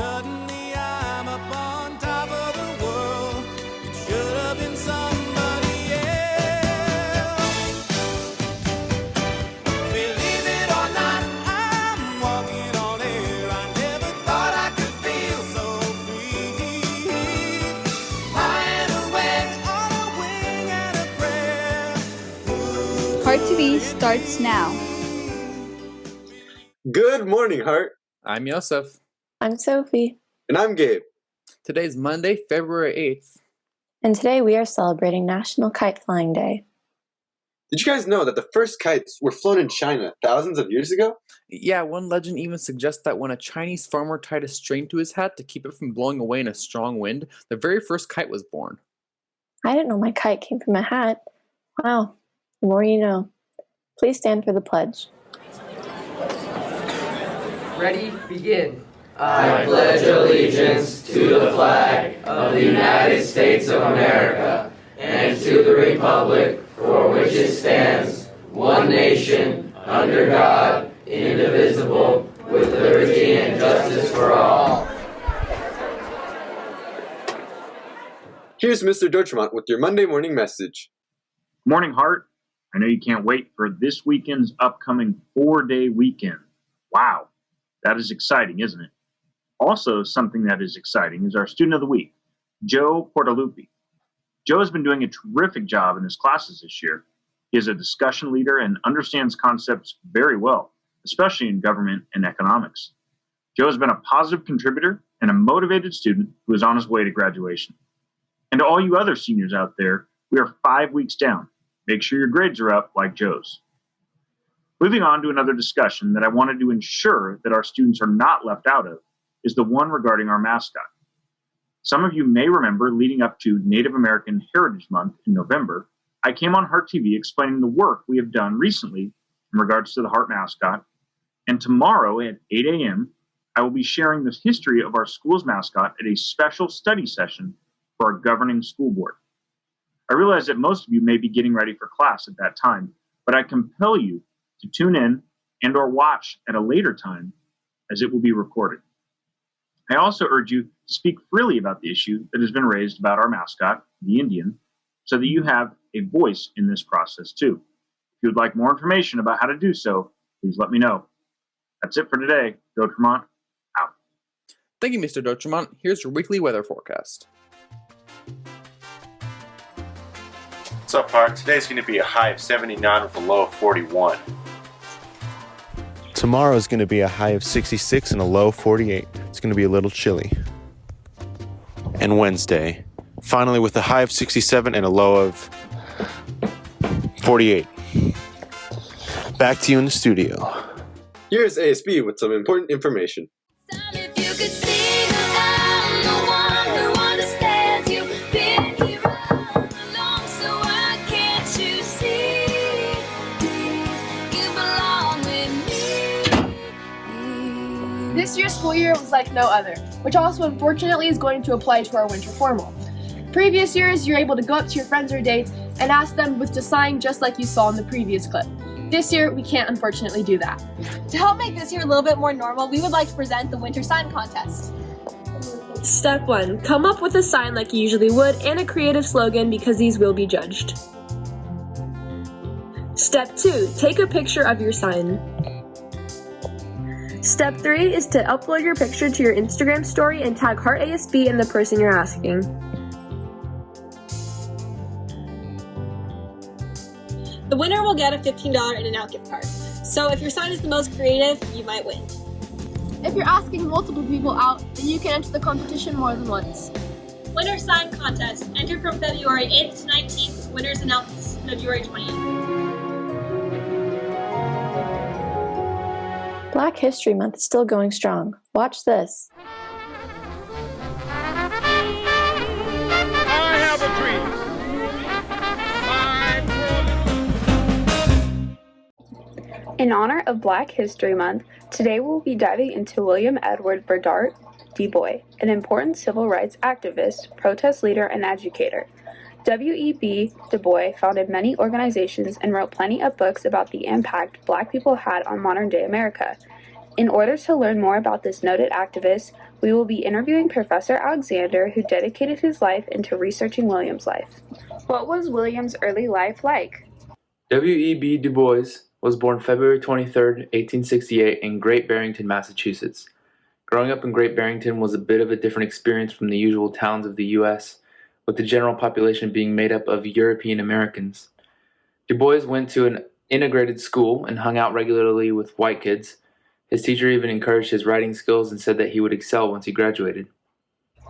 Suddenly I'm up on top of the world. It should have been somebody else. Believe it or not, I'm walking on air. I never thought I could feel so free. Flying away on a wing and a prayer. Heart TV starts now. Good morning, Heart. I'm Yosef. I'm Sophie. And I'm Gabe. Today's Monday, February 8th. And today we are celebrating National Kite Flying Day. Did you guys know that the first kites were flown in China thousands of years ago? Yeah, one legend even suggests that when a Chinese farmer tied a string to his hat to keep it from blowing away in a strong wind, the very first kite was born. I didn't know my kite came from a hat. Wow, the more you know. Please stand for the pledge. Ready, begin. I pledge allegiance to the flag of the United States of America and to the republic for which it stands, one nation, under God, indivisible, with liberty and justice for all. Here's Mr. Dortmund with your Monday morning message. Morning, Heart. I know you can't wait for this weekend's upcoming 4-day weekend. Wow, that is exciting, isn't it? Also, something that is exciting is our student of the week, Joe Portalupi. Joe has been doing a terrific job in his classes this year. He is a discussion leader and understands concepts very well, especially in government and economics. Joe has been a positive contributor and a motivated student who is on his way to graduation. And to all you other seniors out there, we are 5 weeks down. Make sure your grades are up like Joe's. Moving on to another discussion that I wanted to ensure that our students are not left out of is the one regarding our mascot. Some of you may remember leading up to Native American Heritage Month in November, I came on Heart TV explaining the work we have done recently in regards to the Heart mascot. And tomorrow at 8 a.m., I will be sharing the history of our school's mascot at a special study session for our governing school board. I realize that most of you may be getting ready for class at that time, but I compel you to tune in and or watch at a later time as it will be recorded. I also urge you to speak freely about the issue that has been raised about our mascot, the Indian, so that you have a voice in this process too. If you would like more information about how to do so, please let me know. That's it for today. Dortmund, out. Thank you, Mr. Dortmund. Here's your weekly weather forecast. What's up, Heart? Today's going to be a high of 79 with a low of 41. Tomorrow is going to be a high of 66 and a low of 48. It's going to be a little chilly. And Wednesday, finally with a high of 67 and a low of 48. Back to you in the studio. Here's ASB with some important information. This year's school year was like no other, which also unfortunately is going to apply to our winter formal. Previous years, you're able to go up to your friends or dates and ask them to sign just like you saw in the previous clip. This year, we can't unfortunately do that. To help make this year a little bit more normal, we would like to present the Winter Sign Contest. Step 1. Come up with a sign like you usually would and a creative slogan because these will be judged. Step 2. Take a picture of your sign. Step 3 is to upload your picture to your Instagram story and tag Heart ASB and the person you're asking. The winner will get a $15 In-N-Out gift card. So if your sign is the most creative, you might win. If you're asking multiple people out, then you can enter the competition more than once. Winter Sign Contest. Enter from February 8th to 19th. Winners announced February 20th. Black History Month is still going strong. Watch this. I have a dream. In honor of Black History Month, today we'll be diving into William Edward Burdett Du Bois, an important civil rights activist, protest leader, and educator. W.E.B. Du Bois founded many organizations and wrote plenty of books about the impact Black people had on modern-day America. In order to learn more about this noted activist, we will be interviewing Professor Alexander, who dedicated his life into researching William's life. What was William's early life like? W.E.B. Du Bois was born February 23, 1868 in Great Barrington, Massachusetts. Growing up in Great Barrington was a bit of a different experience from the usual towns of the U.S., with the general population being made up of European Americans. Du Bois went to an integrated school and hung out regularly with white kids. His teacher even encouraged his writing skills and said that he would excel once he graduated.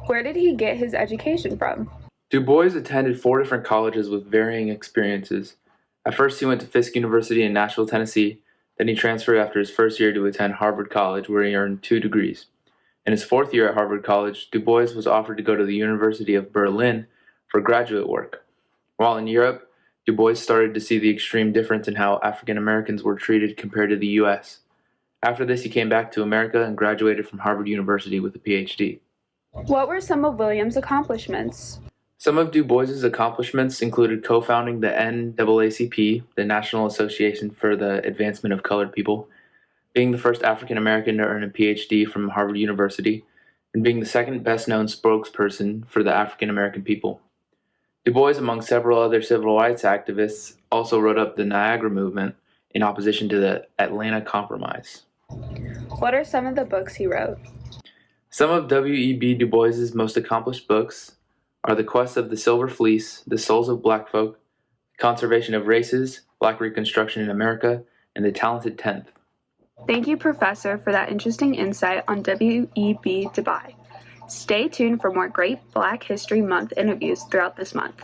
Where did he get his education from? Du Bois attended 4 different colleges with varying experiences. At first he went to Fisk University in Nashville, Tennessee. Then he transferred after his first year to attend Harvard College, where he earned 2 degrees. In his 4th year at Harvard College, Du Bois was offered to go to the University of Berlin for graduate work. While in Europe, Du Bois started to see the extreme difference in how African Americans were treated compared to the U.S. After this, he came back to America and graduated from Harvard University with a Ph.D. What were some of William's accomplishments? Some of Du Bois's accomplishments included co-founding the NAACP, the National Association for the Advancement of Colored People, being the first African American to earn a Ph.D. from Harvard University, and being the second best-known spokesperson for the African American people. Du Bois, among several other civil rights activists, also wrote up the Niagara Movement in opposition to the Atlanta Compromise. What are some of the books he wrote? Some of W.E.B. Du Bois's most accomplished books are The Quest of the Silver Fleece, The Souls of Black Folk, Conservation of Races, Black Reconstruction in America, and The Talented Tenth. Thank you, Professor, for that interesting insight on W.E.B. Du Bois. Stay tuned for more great Black History Month interviews throughout this month.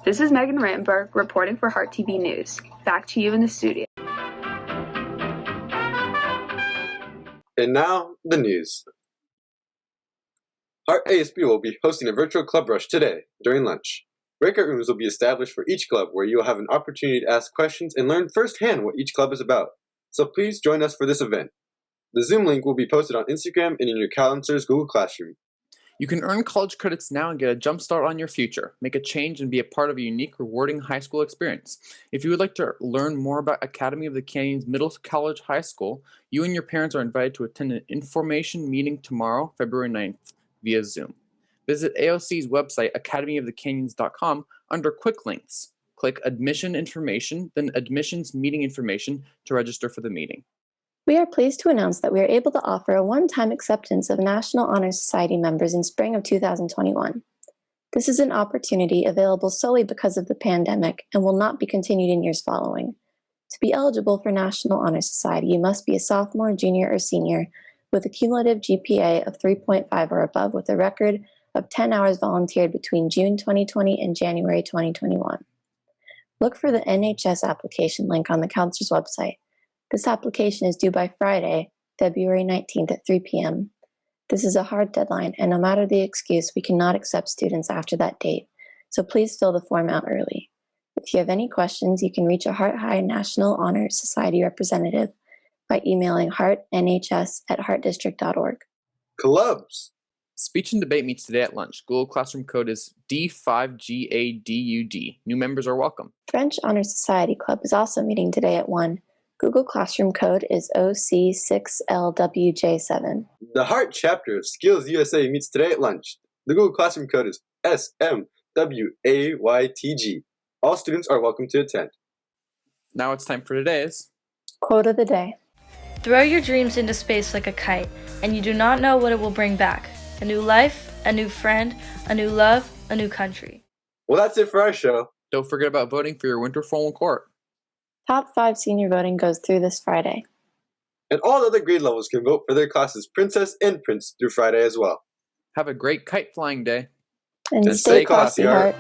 This is Megan Rittenberg reporting for Heart TV News. Back to you in the studio. And now, the news. Heart ASB will be hosting a virtual club rush today, during lunch. Breakout rooms will be established for each club where you will have an opportunity to ask questions and learn firsthand what each club is about. So please join us for this event. The Zoom link will be posted on Instagram and in your calendar's Google Classroom. You can earn college credits now and get a jump start on your future. Make a change and be a part of a unique, rewarding high school experience. If you would like to learn more about Academy of the Canyons Middle College High School, you and your parents are invited to attend an information meeting tomorrow, February 9th, via Zoom. Visit AOC's website, academyofthecanyons.com, under Quick Links. Click Admission Information, then Admissions Meeting Information to register for the meeting. We are pleased to announce that we are able to offer a one-time acceptance of National Honor Society members in spring of 2021. This is an opportunity available solely because of the pandemic and will not be continued in years following. To be eligible for National Honor Society, you must be a sophomore, junior, or senior with a cumulative GPA of 3.5 or above with a record of 10 hours volunteered between June 2020 and January 2021. Look for the NHS application link on the counselor's website. This application is due by Friday, February 19th at 3 p.m. This is a hard deadline, and no matter the excuse, we cannot accept students after that date, so please fill the form out early. If you have any questions, you can reach a Heart High National Honor Society representative by emailing heartnhs@heartdistrict.org. Clubs! Speech and debate meets today at lunch. Google Classroom code is D5GADUD. New members are welcome. French Honor Society Club is also meeting today at 1. Google Classroom code is OC6LWJ7. The Heart chapter of Skills USA meets today at lunch. The Google Classroom code is SMWAYTG. All students are welcome to attend. Now it's time for today's Quote of the Day. Throw your dreams into space like a kite, and you do not know what it will bring back. A new life, a new friend, a new love, a new country. Well, that's it for our show. Don't forget about voting for your winter formal court. Top 5 senior voting goes through this Friday. And all other grade levels can vote for their classes Princess and Prince through Friday as well. Have a great kite flying day. And stay classy, Heart.